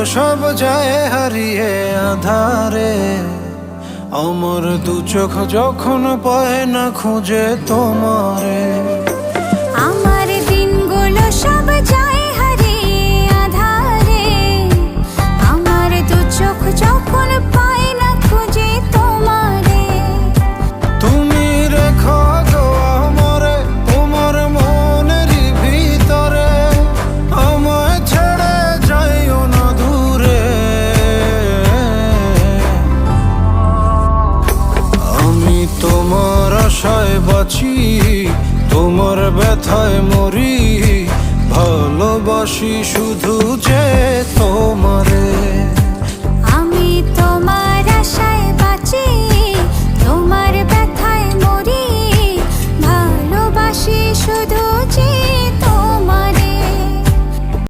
সব যায় হারিয়ে আধারে। আমার দু চোখ যখন পায় না খুঁজে তোমারে। আমার দিনগুলো সব যায় হারিয়ে আধারে। আমার দু চোখ যখন পায় না খুঁজে তোমারে। তুমি রেখো গো আমারে তোমার মনেরই ভিতরে, আমায় ছেড়ে যাইও না দূরে। আমি তোমার আশায় বাঁচি, তোমার ব্যথায় মরি, ভালোবাসি শুধু যে তোমারে।